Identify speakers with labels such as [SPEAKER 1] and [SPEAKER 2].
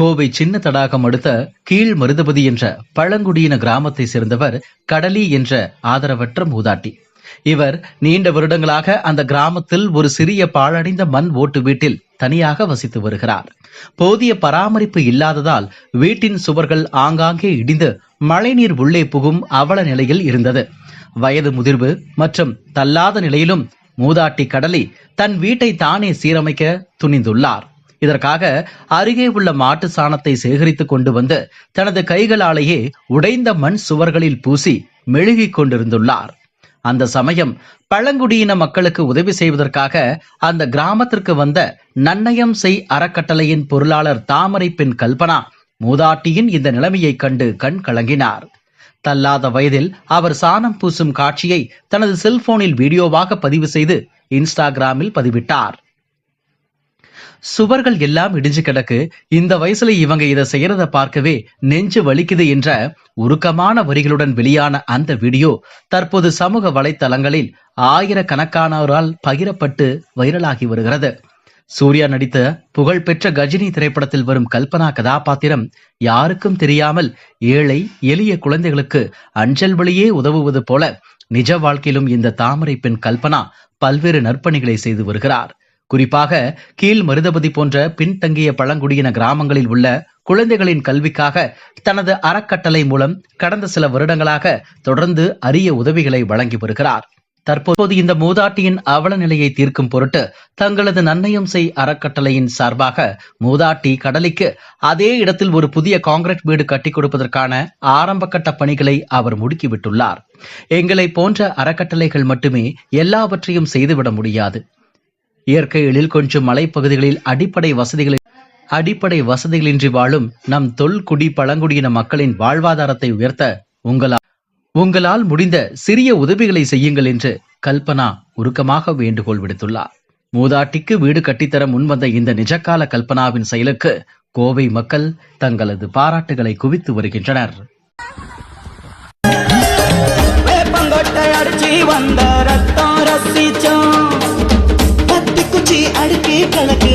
[SPEAKER 1] கோவை சின்ன தடாகம் அடுத்த கீழ் மருதபதி என்ற பழங்குடியின கிராமத்தை சேர்ந்தவர் கடலி என்ற ஆதரவற்ற மூதாட்டி. இவர் நீண்ட வருடங்களாக அந்த கிராமத்தில் ஒரு சிறிய பாழடைந்த மண் ஓட்டு வீட்டில் தனியாக வசித்து வருகிறார். போதிய பராமரிப்பு இல்லாததால் வீட்டின் சுவர்கள் ஆங்காங்கே இடிந்து மழைநீர் உள்ளே புகும் அவல நிலையில் இருந்தது. வயது முதிர்வு மற்றும் தள்ளாத நிலையிலும் மூதாட்டி கடலி தன் வீட்டை தானே சீரமைக்க துணிந்துள்ளார். இதற்காக அருகே உள்ள மாட்டு சாணத்தை சேகரித்துக் கொண்டு வந்து தனது கைகளாலேயே உடைந்த மண் சுவர்களில் பூசி மெழுகிக் கொண்டிருந்துள்ளார். அந்த சமயம் பழங்குடியின மக்களுக்கு உதவி செய்வதற்காக அந்த கிராமத்திற்கு வந்த நன்னயம் செய் அறக்கட்டளையின் பொருளாளர் தாமரை பெண் கல்பனா மூதாட்டியின் இந்த நிலைமையை கண்டு கண் கலங்கினார். தள்ளாத வயதில் அவர் சாணம் பூசும் காட்சியை தனது செல்போனில் வீடியோவாக பதிவு செய்து இன்ஸ்டாகிராமில் பதிவிட்டார். சுவர்கள் எல்லாம் இடிஞ்சு கிடக்கு, இந்த வயசுல இவங்க இதை செய்யறத பார்க்கவே நெஞ்சு வலிக்குது என்ற உருக்கமான வரிகளுடன் வெளியான அந்த வீடியோ தற்போது சமூக வலைத்தளங்களில் ஆயிரக்கணக்கானோரால் பகிரப்பட்டு வைரலாகி வருகிறது. சூர்யா நடித்த புகழ்பெற்ற கஜினி திரைப்படத்தில் வரும் கல்பனா கதாபாத்திரம் யாருக்கும் தெரியாமல் ஏழை எளிய குழந்தைகளுக்கு அஞ்சல் வழியே உதவுவது போல நிஜ வாழ்க்கையிலும் இந்த தாமரை பெண் கல்பனா பல்வேறு நற்பணிகளை செய்து வருகிறார். குறிப்பாக கீழ் மருதபதி போன்ற பின்தங்கிய பழங்குடியின கிராமங்களில் உள்ள குழந்தைகளின் கல்விக்காக தனது அறக்கட்டளை மூலம் கடந்த சில வருடங்களாக தொடர்ந்து அரிய உதவிகளை வழங்கி வருகிறார். தற்போது இந்த மூதாட்டியின் அவல நிலையை தீர்க்கும் பொருட்டு தங்களது நன்னயம் செய் அறக்கட்டளையின் சார்பாக மூதாட்டி கடலிக்கு அதே இடத்தில் ஒரு புதிய கான்கிரீட் வீடு கட்டிக் கொடுப்பதற்கான ஆரம்ப கட்ட பணிகளை அவர் முடுக்கிவிட்டுள்ளார். எங்களை போன்ற அறக்கட்டளைகள் மட்டுமே எல்லாவற்றையும் செய்துவிட முடியாது. இயற்கை எழில் கொஞ்சம் மலைப்பகுதிகளில் அடிப்படை வசதிகளின்றி வாழும் நம் தொல்குடி பழங்குடியின மக்களின் வாழ்வாதாரத்தை உயர்த்த உங்களால் முடிந்த சிறிய உதவிகளை செய்யுங்கள் என்று கல்பனா உருக்கமாக வேண்டுகோள் விடுத்துள்ளார். மூதாட்டிக்கு வீடு கட்டித்தர முன்வந்த இந்த நிஜகால கல்பனாவின் செயலுக்கு கோவை மக்கள் தங்களது பாராட்டுகளை குவித்து வருகின்றனர்.
[SPEAKER 2] அடுக்கி கலக்கி